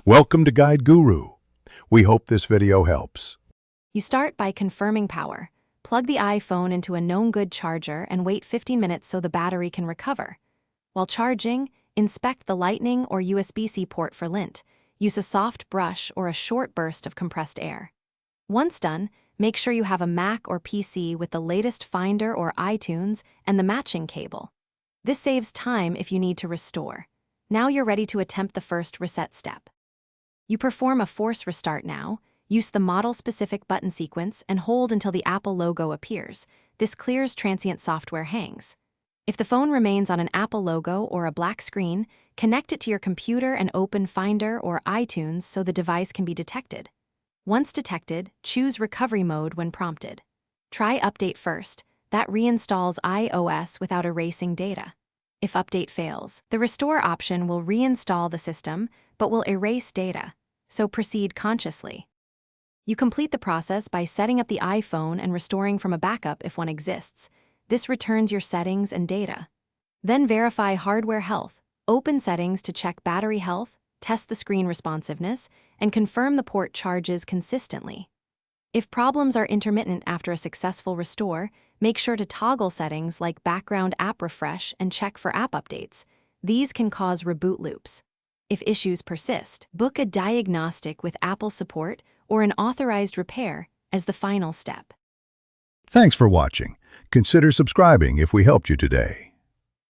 Welcome to Guide Guru. We hope this video helps. You start by confirming power. Plug the iPhone into a known good charger and wait 15 minutes so the battery can recover. While charging, inspect the Lightning or USB-C port for lint. Use a soft brush or a short burst of compressed air. Once done, make sure you have a Mac or PC with the latest Finder or iTunes and the matching cable. This saves time if you need to restore. Now you're ready to attempt the first reset step. You perform a force restart now. Use the model-specific button sequence and hold until the Apple logo appears. This clears transient software hangs. If the phone remains on an Apple logo or a black screen, connect it to your computer and open Finder or iTunes so the device can be detected. Once detected, choose recovery mode when prompted. Try Update first. That reinstalls iOS without erasing data. If update fails, the restore option will reinstall the system but will erase data, so proceed consciously. You complete the process by setting up the iPhone and restoring from a backup if one exists. This returns your settings and data. Then verify hardware health. Open settings to check battery health, test the screen responsiveness, and confirm the port charges consistently. If problems are intermittent after a successful restore, make sure to toggle settings like background app refresh and check for app updates. These can cause reboot loops. If issues persist, book a diagnostic with Apple support or an authorized repair as the final step. Thanks for watching. Consider subscribing if we helped you today.